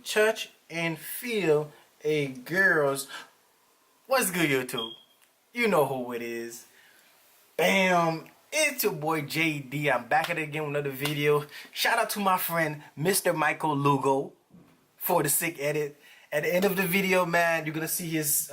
touch and feel a girl's. What's good, YouTube? You know who it is. Bam! It's your boy JD. I'm back at it again with another video. Shout out to my friend Mr. Michael Lugo for the sick edit. At the end of the video, man, you're gonna see his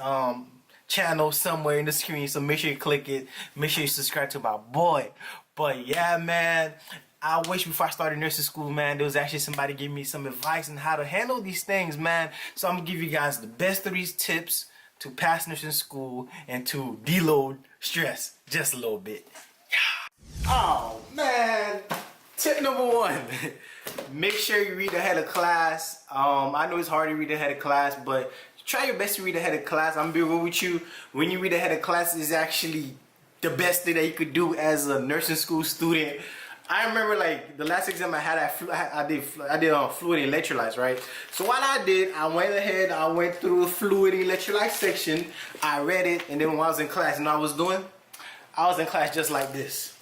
channel somewhere in the screen, so make sure you click it. Make sure you subscribe to my boy. But yeah, man, I wish before I started nursing school, man, there was actually somebody giving me some advice on how to handle these things, man. So I'm gonna give you guys the best of these tips to pass nursing school and to deload stress just a little bit. Yeah. Oh man, tip number one. Make sure you read ahead of class. I know it's hard to read ahead of class, but try your best to read ahead of class. I'm gonna be real with you. When you read ahead of class, is actually the best thing that you could do as a nursing school student. I remember like the last exam I had, I did fluid and electrolytes, right? So what I did, I went ahead, I went through the fluid and electrolyte section. I read it, and then when I was in class, you know what I was doing? I was in class just like this.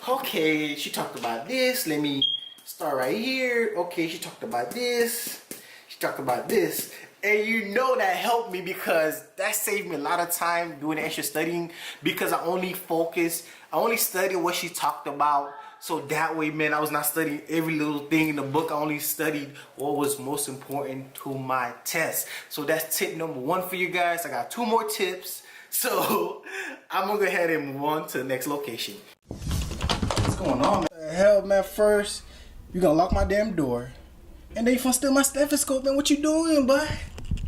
Okay, she talked about this. Let me start right here. Okay, she talked about this. She talked about this. And you know that helped me because that saved me a lot of time doing extra studying, because I only studied what she talked about. So that way, man, I was not studying every little thing in the book. I only studied what was most important to my test. So that's tip number one for you guys. I got two more tips. So I'm gonna go ahead and move on to the next location. What's going on, man? The hell, man, first, you gonna lock my damn door. And then you gonna steal my stethoscope, man. What you doing, bud?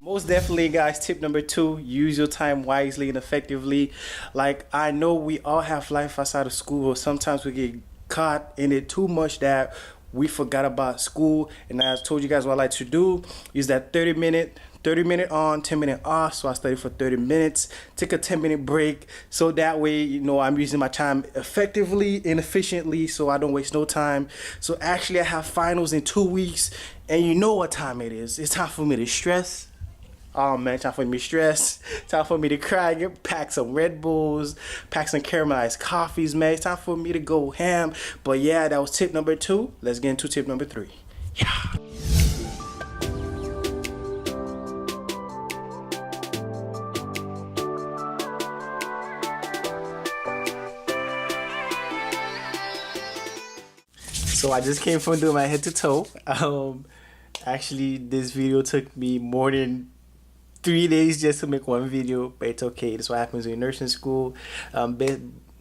Most definitely, guys, tip number two, use your time wisely and effectively. Like, I know we all have life outside of school. Sometimes we get caught in it too much that we forgot about school. And as I told you guys what I like to do, use that 30 minute on, 10-minute off. So I study for 30 minutes, take a 10-minute break. So that way, you know, I'm using my time effectively and efficiently, so I don't waste no time. So actually, I have finals in 2 weeks, and you know what time it is. It's time for me to stress. Oh man, time for me to stress. Time for me to cry. Pack some Red Bulls, pack some caramelized coffees, man. It's time for me to go ham. But yeah, that was tip number two. Let's get into tip number three. Yeah. So I just came from doing my head to toe. Actually, this video took me more than 3 days just to make one video, but it's okay. That's what happens in nursing school.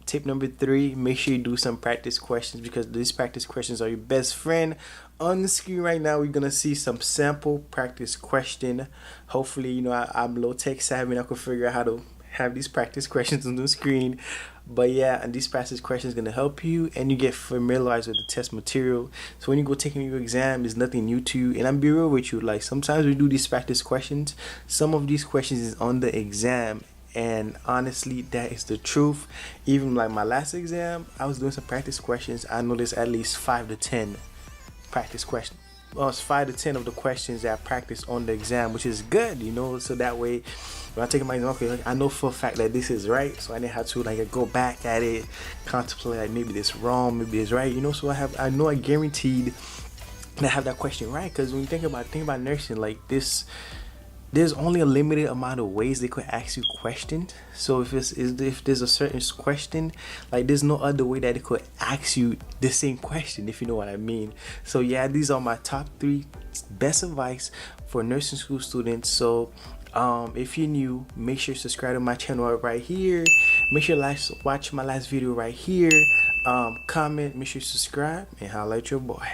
Tip number three, make sure you do some practice questions, because these practice questions are your best friend. On the screen right now, we're gonna see some sample practice question. Hopefully, you know, I'm low tech savvy and I can figure out how to have these practice questions on the screen. But yeah, and these practice questions gonna help you, and you get familiarized with the test material. So when you go taking your exam, there's nothing new to you. And I'm be real with you, like sometimes we do these practice questions. Some of these questions is on the exam, and honestly, that is the truth. Even like my last exam, I was doing some practice questions. I noticed at least 5 to 10 practice questions. Well, it's 5 to 10 of the questions that I practiced on the exam, which is good, you know. So that way, when I take my exam, okay, like, I know for a fact that this is right, so I didn't have to like go back at it, contemplate like maybe this wrong, maybe it's right, you know. So I know I guaranteed that I have that question right, because when you think about nursing, like this, there's only a limited amount of ways they could ask you questions. So if there's a certain question, like there's no other way that they could ask you the same question, if you know what I mean. So yeah, these are my top 3 best advice for nursing school students. So if you're new, make sure you subscribe to my channel right here. Make sure you watch my last video right here. Comment, make sure you subscribe, and holla at your boy.